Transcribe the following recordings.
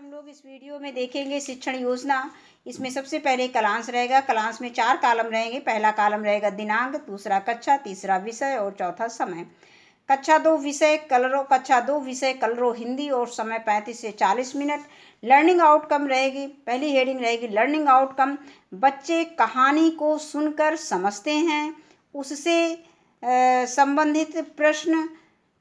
हम लोग इस वीडियो में देखेंगे शिक्षण योजना। इसमें सबसे पहले कलांश रहेगा। कलांश में 4 कॉलम रहेंगे। पहला कॉलम रहेगा दिनांक, दूसरा कक्षा, तीसरा विषय और चौथा समय। कक्षा 2 विषय कलरो हिंदी और समय 35 से 40 मिनट। लर्निंग आउटकम रहेगी। पहली हेडिंग रहेगी लर्निंग आउटकम। बच्चे कहानी को सुनकर समझते हैं, उससे संबंधित प्रश्न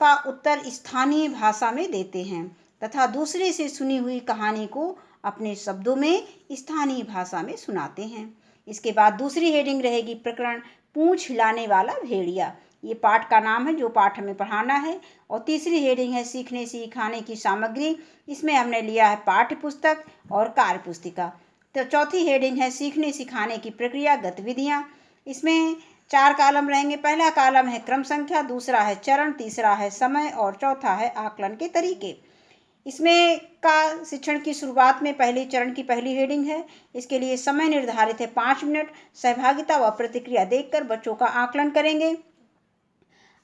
का उत्तर स्थानीय भाषा में देते हैं तथा दूसरे से सुनी हुई कहानी को अपने शब्दों में स्थानीय भाषा में सुनाते हैं। इसके बाद दूसरी हेडिंग रहेगी प्रकरण पूंछ हिलाने वाला भेड़िया। ये पाठ का नाम है जो पाठ हमें पढ़ाना है। और तीसरी हेडिंग है सीखने सिखाने की सामग्री। इसमें हमने लिया है पाठ्य पुस्तक और कार्य पुस्तिका। तो चौथी हेडिंग है सीखने सिखाने की प्रक्रिया गतिविधियाँ। इसमें 4 कॉलम रहेंगे। पहला कॉलम है क्रम संख्या, दूसरा है चरण, तीसरा है समय और चौथा है आकलन के तरीके। इसमें का शिक्षण की शुरुआत में पहले चरण की पहली हेडिंग है। इसके लिए समय निर्धारित है 5 मिनट। सहभागिता व प्रतिक्रिया देखकर बच्चों का आकलन करेंगे।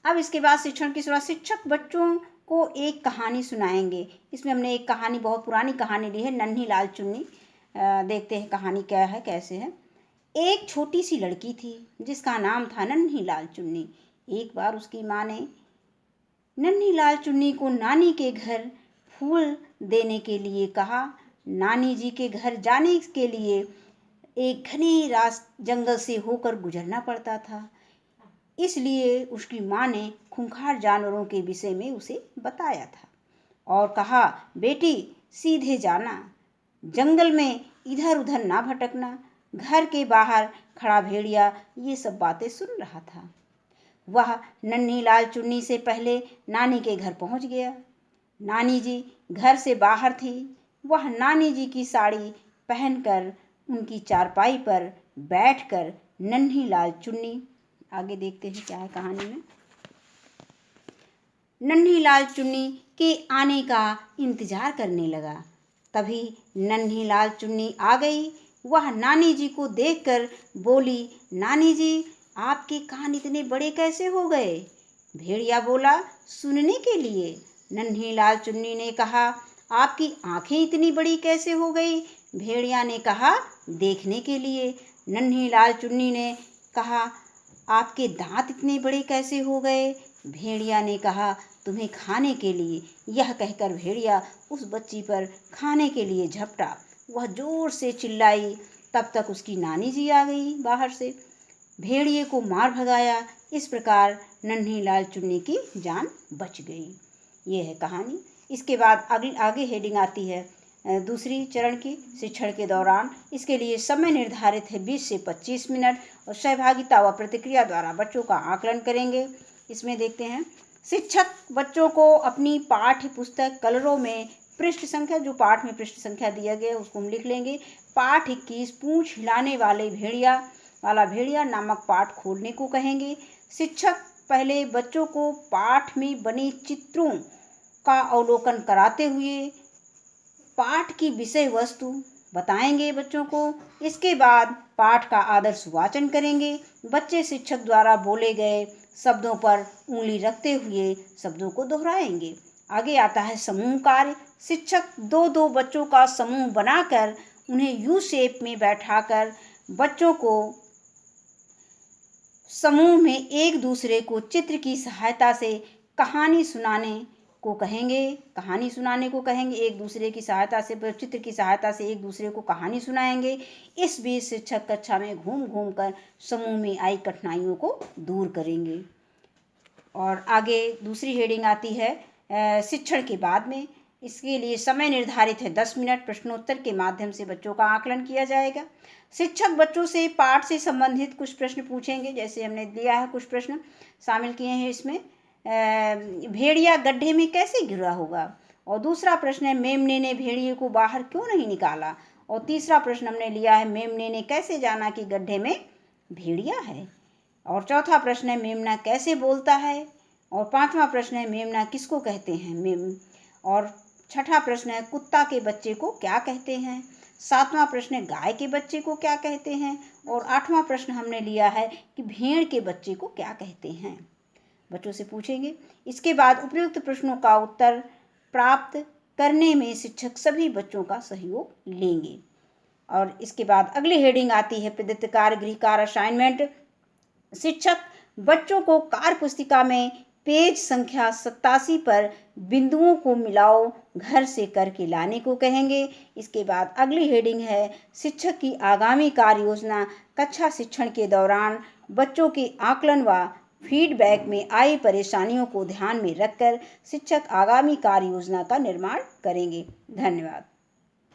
अब इसके बाद शिक्षण की शुरुआत, शिक्षक बच्चों को एक कहानी सुनाएंगे। इसमें हमने एक कहानी, बहुत पुरानी कहानी ली है, नन्ही लाल चुन्नी। देखते हैं कहानी क्या है, कैसे है। एक छोटी सी लड़की थी जिसका नाम था नन्ही लाल चुन्नी। एक बार उसकी माँ ने नन्ही लाल चुन्नी को नानी के घर फूल देने के लिए कहा। नानी जी के घर जाने के लिए एक घने जंगल से होकर गुजरना पड़ता था, इसलिए उसकी माँ ने खूंखार जानवरों के विषय में उसे बताया था और कहा, बेटी सीधे जाना, जंगल में इधर उधर ना भटकना। घर के बाहर खड़ा भेड़िया ये सब बातें सुन रहा था। वह नन्ही लाल चुन्नी से पहले नानी के घर पहुंच गया। नानी जी घर से बाहर थी। वह नानी जी की साड़ी पहनकर उनकी चारपाई पर बैठकर नन्ही लाल चुन्नी, आगे देखते हैं क्या है कहानी में। नन्ही लाल चुन्नी के आने का इंतजार करने लगा। तभी नन्ही लाल चुन्नी आ गई। वह नानी जी को देखकर बोली, नानी जी आपके कान इतने बड़े कैसे हो गए? भेड़िया बोला, सुनने के लिए। नन्ही लाल चुन्नी ने कहा, आपकी आंखें इतनी बड़ी कैसे हो गई? भेड़िया ने कहा, देखने के लिए। नन्ही लाल चुन्नी ने कहा, आपके दांत इतने बड़े कैसे हो गए? भेड़िया ने कहा, तुम्हें खाने के लिए। यह कहकर भेड़िया उस बच्ची पर खाने के लिए झपटा। वह जोर से चिल्लाई। तब तक उसकी नानी जी आ गई बाहर से, भेड़िए को मार भगाया। इस प्रकार नन्ही लाल चुन्नी की जान बच गई। ये है कहानी। इसके बाद आगे हेडिंग आती है दूसरी चरण की, शिक्षण के दौरान। इसके लिए समय निर्धारित है 20 से 25 मिनट और सहभागिता व प्रतिक्रिया द्वारा बच्चों का आकलन करेंगे। इसमें देखते हैं, शिक्षक बच्चों को अपनी पाठ्य पुस्तक कलरों में पृष्ठ संख्या, जो पाठ में पृष्ठ संख्या दिया गया है उसको हम लिख लेंगे। पाठ 21 पूंछ हिलाने वाला भेड़िया नामक पाठ खोलने को कहेंगे। शिक्षक पहले बच्चों को पाठ में बने चित्रों का अवलोकन कराते हुए पाठ की विषय वस्तु बताएंगे बच्चों को। इसके बाद पाठ का आदर्श वाचन करेंगे। बच्चे शिक्षक द्वारा बोले गए शब्दों पर उंगली रखते हुए शब्दों को दोहराएंगे। आगे आता है समूह कार्य। शिक्षक 2-2 बच्चों का समूह बनाकर उन्हें यू शेप में बैठाकर बच्चों को समूह में एक दूसरे को चित्र की सहायता से कहानी सुनाने को कहेंगे। एक दूसरे की सहायता से, चित्र की सहायता से एक दूसरे को कहानी सुनाएंगे। इस बीच शिक्षक कक्षा में घूम घूम कर समूह में आई कठिनाइयों को दूर करेंगे। और आगे दूसरी हेडिंग आती है शिक्षण के बाद में। इसके लिए समय निर्धारित है 10 मिनट। प्रश्नोत्तर के माध्यम से बच्चों का आकलन किया जाएगा। शिक्षक बच्चों से पाठ से संबंधित कुछ प्रश्न पूछेंगे। जैसे हमने दिया है, कुछ प्रश्न शामिल किए हैं इसमें। भेड़िया गड्ढे में कैसे गिरा होगा? और दूसरा प्रश्न है, मेमने ने भेड़िए को बाहर क्यों नहीं निकाला? और तीसरा प्रश्न हमने लिया है, मेमने ने कैसे जाना कि गड्ढे में भेड़िया है? और चौथा प्रश्न है, मेमना कैसे बोलता है? और पांचवा प्रश्न है, मेमना किसको कहते हैं? और छठा प्रश्न है, कुत्ता के बच्चे को क्या कहते हैं? सातवां प्रश्न है, गाय के बच्चे को क्या कहते हैं? और आठवां प्रश्न हमने लिया है कि भेड़ के बच्चे को क्या कहते हैं? बच्चों से पूछेंगे। इसके बाद उपयुक्त प्रश्नों का उत्तर प्राप्त करने में शिक्षक सभी बच्चों का सहयोग लेंगे। और इसके बाद अगली हेडिंग आती है प्रदत्त कार्य गृह कार्य असाइनमेंट। शिक्षक बच्चों को कार्य पुस्तिका में पेज संख्या 87 पर बिंदुओं को मिलाओ घर से करके लाने को कहेंगे। इसके बाद अगली हेडिंग है शिक्षक की आगामी कार्य योजना। कक्षा शिक्षण के दौरान बच्चों के आकलन व फीडबैक में आई परेशानियों को ध्यान में रखकर शिक्षक आगामी कार्य योजना का निर्माण करेंगे। धन्यवाद।